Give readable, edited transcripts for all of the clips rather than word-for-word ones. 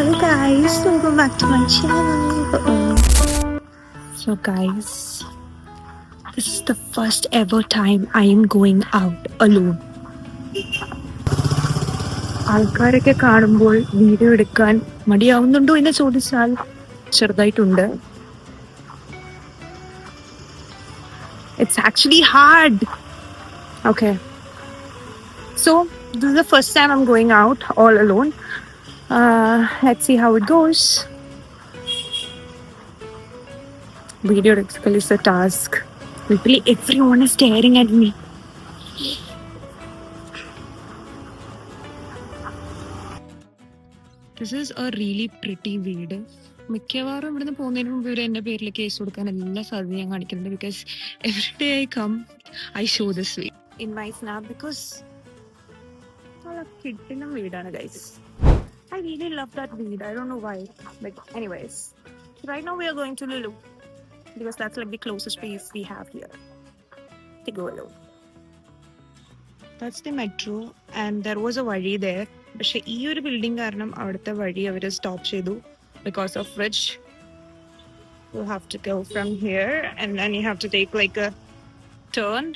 Hello guys, welcome back to my channel. So guys, this is the first ever time I am going out alone. ആൾക്കാരൊക്കെ കാണുമ്പോൾ video എടുക്കാൻ മടിയാവുന്നുണ്ടോ എന്ന് ചോദിച്ചാൽ ചെറുതായിട്ടുണ്ട്. It's actually hard. Okay. So this is the first time I'm going out all alone. Let's see how it goes. Video editing is a task. Literally everyone is staring at me. This is a really pretty വീട്. മിക്കവാറും ഇവിടുന്ന് പോകുന്നതിന് മുമ്പ് ഇവർ എൻ്റെ പേരിൽ case കൊടുക്കാൻ എല്ലാ സാധ്യത ഞാൻ കാണിക്കുന്നുണ്ട്. Because every day I come I show this view in my snap because കിട്ടുന്ന വീടാണ് guys. I really love that weed. I don't know why. But anyways, right now we are going to Lulu because that's like the closest place we have here to go alone. That's the metro and there was a vadi there. പക്ഷെ ഈ ഒരു building കാരണം അവിടുത്തെ വഴി അവർ stop ചെയ്തു. Because of which you have to go from here and then you have to take like a turn.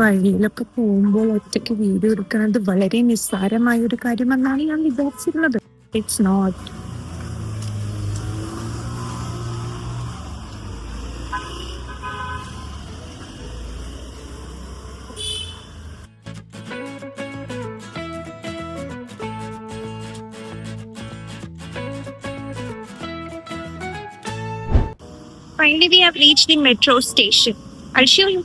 വഴിയിലൊക്കെ പോകുമ്പോൾ ഒറ്റയ്ക്ക് video എടുക്കുന്നത് വളരെ നിസ്സാരമായ ഒരു കാര്യമെന്നാണ് ഞാൻ വിചാരിച്ചിരുന്നത്. It's not. Finally, we have reached the metro station. I'll show you.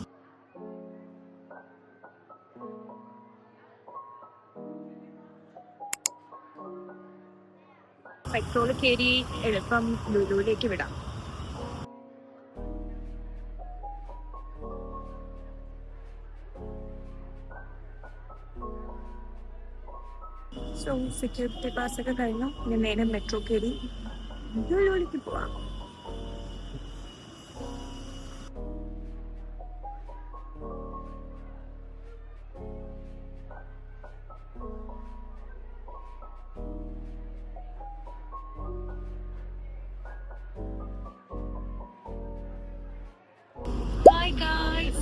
Petrol കയറി എളുപ്പം ലുലുവിലേക്ക് വിടാം. സോ സെക്യൂരിറ്റി പാസ് ഒക്കെ കഴിഞ്ഞു. ഞാൻ നേരെ മെട്രോ കയറി ലുലുവിലേക്ക് പോവാം. Hi guys.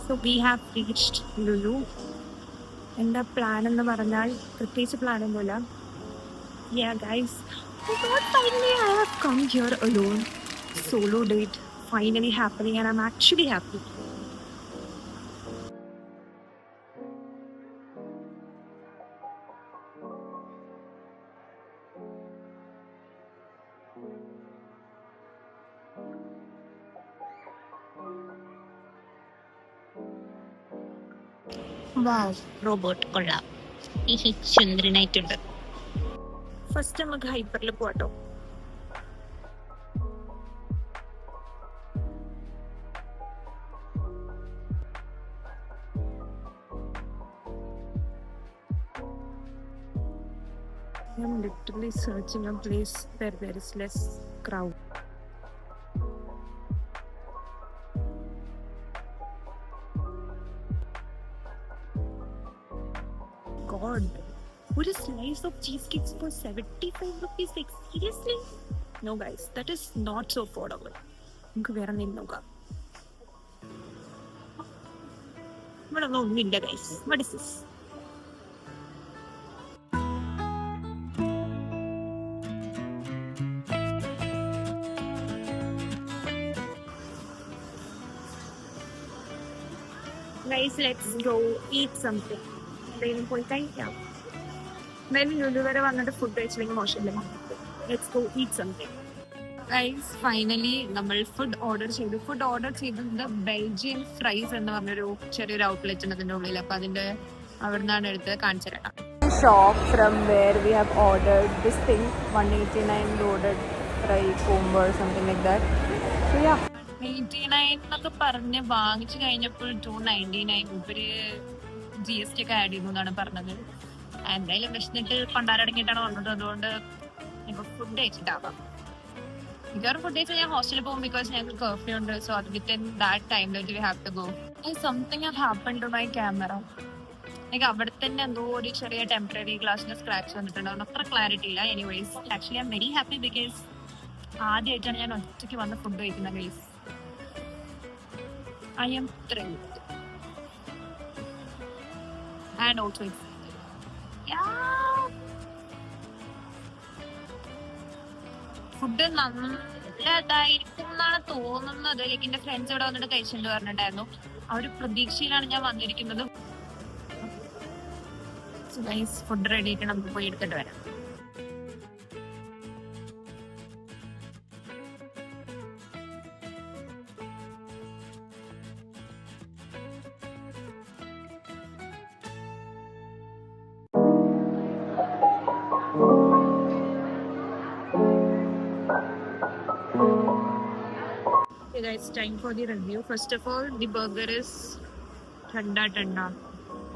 So we have reached Lulu. എന്താ പ്ലാൻ എന്ന് പറഞ്ഞാൽ പ്രത്യേകിച്ച് പ്ലാനൊന്നുമില്ല. Yeah guys, finally I have come here alone. Solo date finally happening and I'm actually happy. Robot കൊള്ളാം, ചന്ദ്രനായിട്ടുണ്ട്. ഫസ്റ്റ് നമുക്ക് ഹൈപ്പറിൽ പോട്ടോ. I'm literally searching a place where there is less crowd. God, what a slice of cheesecakes for 75 rupees? Like, seriously? No guys, that is not so affordable. നമുക്ക് വേറെ എന്തെങ്കിലും നോക്കാം. ഇവിടെ ഒന്നുമില്ല guys. What is this? Guys, let's go eat something. പോയി കഴിക്കാം. എന്തായാലും ലുലു വരെ വന്നിട്ട് ഫുഡ് കഴിച്ചില്ലെങ്കിൽ മോശമില്ല. Let's go eat something. Guys finally നമ്മൾ ഫുഡ് ഓർഡർ ചെയ്തത് ബെൽജിയൻ ഫ്രൈസ് എന്ന് പറഞ്ഞൊരു ചെറിയൊരു ഔട്ട്ലെറ്റ് ഉണ്ട് അതിൻ്റെ ഉള്ളിൽ. അപ്പം അതിൻ്റെ അവിടെ നിന്നാണ് എടുത്ത് കാണിച്ചു തരാം. shop from where we have ordered this thing, 189 loaded fry combo or something like that. So yeah. 89 എന്നൊക്കെ പറഞ്ഞ് വാങ്ങിച്ചു കഴിഞ്ഞപ്പോൾ 299 ഇവര് GST ഒക്കെ ആഡ് ചെയ്തു എന്നാണ് പറഞ്ഞത്. എന്തായാലും വിശന്നിട്ട് പണ്ടാരടങ്ങിയിട്ടാണ് വന്നത്, അതുകൊണ്ട് ഇപ്പൊ ഫുഡ് കഴിച്ചിട്ടാവാം. മിക്കവാറും ഫുഡ് കഴിച്ചാൽ ഞാൻ ഹോസ്റ്റലിൽ പോകും, ബിക്കോസ് ഞങ്ങൾക്ക് കർഫ്യൂ ഉണ്ട്. സോ അത് within that time that we have to go. Something have happened to my camera. എനിക്ക് അവിടെ തന്നെ എന്തോ ഒരു ചെറിയ ടെമ്പററി ഗ്ലാസിന് സ്ക്രാച്ച് വന്നിട്ടുണ്ടാവും, അത്ര ക്ലാരിറ്റി ഇല്ല. Anyways actually I am very happy because ആദ്യമായിട്ടാണ് ഞാൻ ഒറ്റയ്ക്ക് വന്ന് ഫുഡ് കഴിക്കുന്ന guys. I M thrilled and also food നല്ലതായിരിക്കും എന്നാണ് തോന്നുന്നത്. ലൈക്ക് എന്റെ ഫ്രണ്ട്സ് ഇവിടെ വന്നിട്ട് കഴിച്ചിട്ട് പറഞ്ഞിട്ടുണ്ടായിരുന്നു. ആ ഒരു പ്രതീക്ഷയിലാണ് ഞാൻ വന്നിരിക്കുന്നത്. ഫുഡ് റെഡി ആയിട്ട് നമുക്ക് പോയി എടുത്തിട്ട് വരാം. Okay guys, time for the review. First of all, the burger is thanda.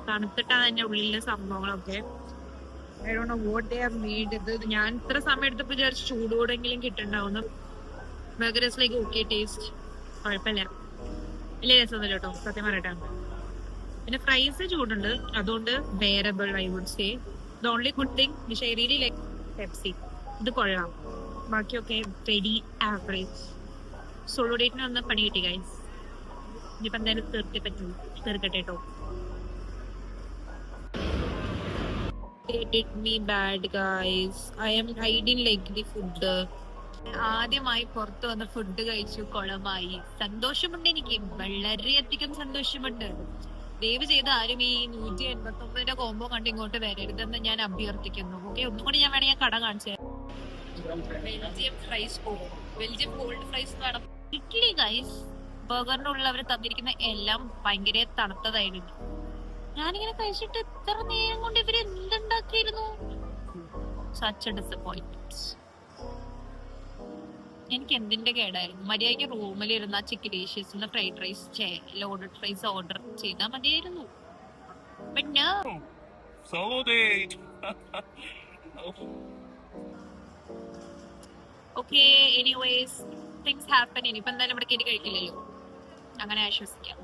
തണുത്തിട്ടാണ് അതിന്റെ ഉള്ളിലെ സംഭവങ്ങളൊക്കെ. I don't know what they have made. ഇത് ഞാൻ ഇത്ര സമയം എടുത്തപ്പോൾ വിചാരിച്ചു ചൂടോടെങ്കിലും കിട്ടുന്നുണ്ടാവുന്നു. Burger is like okay taste, കുഴപ്പമില്ല, വലിയ രസമൊന്നുമില്ല കേട്ടോ, സത്യം പറയട്ടെ. പിന്നെ ഫ്രൈസ് ചൂടുണ്ട്, അതുകൊണ്ട് bearable I would say. The only good thing which I really like Pepsi, ഇത് കൊള്ളാം. ബാക്കിയൊക്കെ വെരി ആവറേജ്. സോളോ ഡേറ്റിന് വന്ന പണി കിട്ടി ഗൈസ്. ഇനിയിപ്പോൾ എന്തായാലും തീർക്കട്ടെ കേട്ടോ. They did me bad guys. I didn't like the food. ആദ്യമായി പുറത്ത് വന്ന് ഫുഡ് കഴിച്ചു, കുളമായി. സന്തോഷമുണ്ട്, എനിക്ക് വളരെയധികം സന്തോഷമുണ്ട്. ദയവ് ചെയ്ത് ആരും ഈ 189 കോംബോ കണ്ട് ഇങ്ങോട്ട് വരരുതെന്ന് ഞാൻ അഭ്യർത്ഥിക്കുന്നു. ഓക്കെ, ഒന്നും കൂടി ഞാൻ വേണമെങ്കിൽ കട കാണിച്ചു. Belgium fries, Belgium cold fries വേണം. ഇഡ്ലി ഗൈസ്, ബർഗറിന്റെ ഉള്ളിൽ അവർ തന്നിരിക്കുന്ന എല്ലാം ഭയങ്കര തണുത്തതായിരുന്നു. ഞാനിങ്ങനെ കഴിച്ചിട്ട് എത്ര നേരം കൊണ്ട് ഇവര് എന്തുണ്ടാക്കിയിരുന്നു. Such A disappointment. എനിക്ക് എന്തിന്റെ കേടായിരുന്നു. മര്യാദയ്ക്ക് റൂമിലിരുന്ന chicken fried rice, loaded fries order ചെയ്താൽ മതിയായിരുന്നു. But no. Solo date. Okay, anyways, things happen. ഇനിയിപ്പോ എന്തായാലും ഇവിടെ കയറി കഴിക്കില്ലല്ലോ, അങ്ങനെ ആശ്വസിക്കാം.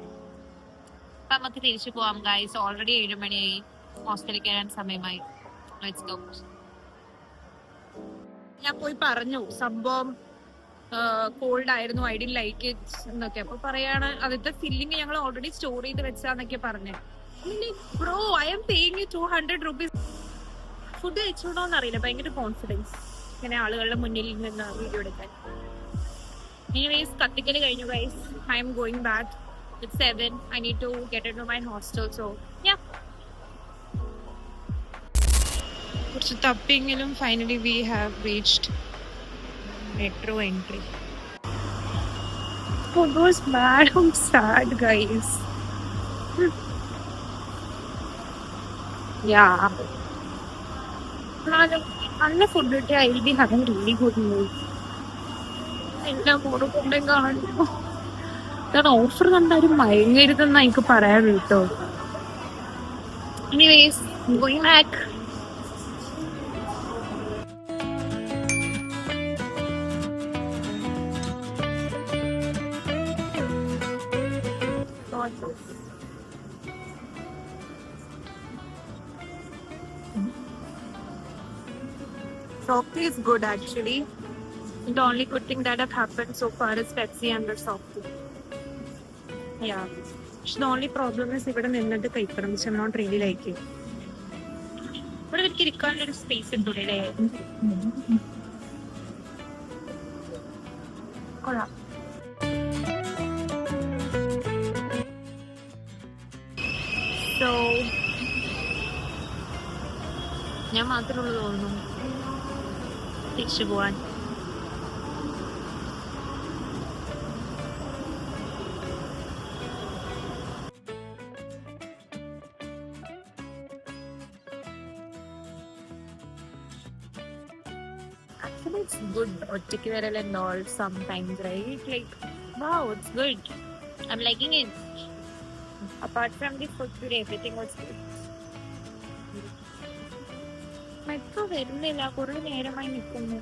അപ്പൊ നമുക്ക് തിരിച്ചു പോവാം ഗൈസ്. ഓൾറെഡി 7 മണിയായി, ഹോസ്റ്റലിൽ കയറാൻ സമയമായി. Let's go. ഞാൻ പോയി പറഞ്ഞു സംഭവം കോൾഡ് ആയിരുന്നു, ഐ ഡിഡ്ന്റ് ലൈക്ക് ഇറ്റ് എന്നൊക്കെ. അപ്പൊ പറയാണ് അതിന്റെ ഫില്ലിങ് ഞങ്ങൾ ഓൾറെഡി സ്റ്റോർ ചെയ്ത് വെച്ചാന്നൊക്കെ പറഞ്ഞു. Bro, I am paying 200 rupees. Food കഴിച്ചോണ്ടോന്ന് അറിയില്ല, ഭയങ്കര കോൺഫിഡൻസ് ഇങ്ങനെ ആളുകളുടെ മുന്നിൽ നിന്ന് വീഡിയോ എടുക്കാൻ. എനിവേസ്, കത്തിക്കല് കഴിഞ്ഞു guys. I am going back. It's 7. I need to get into my hostel. So yeah. കുറച്ച് തപ്പിയെങ്കിലും finally we have reached metro entry. Oh, those mad. I'm sad guys. Yeah. നല്ല food കിട്ടിയ I will be having really good mood. എല്ലാം ഓർമ്മ കാണുന്നു. Offer കണ്ടാലും മയങ്ങരുതെന്നാ എനിക്ക് പറയാൻ കേട്ടോ. Anyways, going back. Softy is good actually. The only good thing that have happened so far is Pepsi and the Softy. Yeah. The only problem is ഇവിടെ നിന്നിട്ട് കഴിക്കണം. which I'm not really liking. ഇവിടെ എനിക്ക് ഇരിക്കാനൊരു space ഉണ്ട് ഇവിടെ. കൊള്ളാം. So ഞാൻ മാത്രമേ ഉള്ളൂ തോന്നുന്നു തിരിച്ചു പോവാൻ. But it's good. ഒറ്റയ്ക്ക് വരൽ and all sometimes, right? Like, wow, it's good. I'm liking it. Apart from the food today, everything was good. Metro വരുന്നില്ല, കുറെ നേരമായി നിൽക്കുന്നു.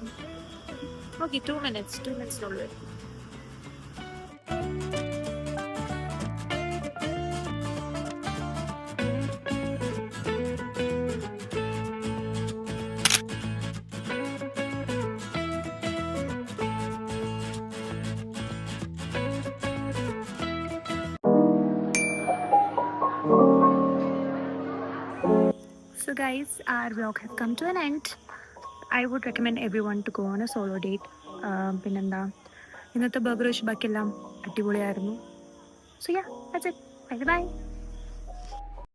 Okay, 2 minutes ഉള്ളൂ. So guys, our vlog has come to an end. I would recommend everyone to go on a solo date. പിന്നെന്താ, ഇന്നത്തെ burger ബാക്കിയെല്ലാം അടിപൊളിയായിരുന്നു. So yeah, that's it. Bye bye.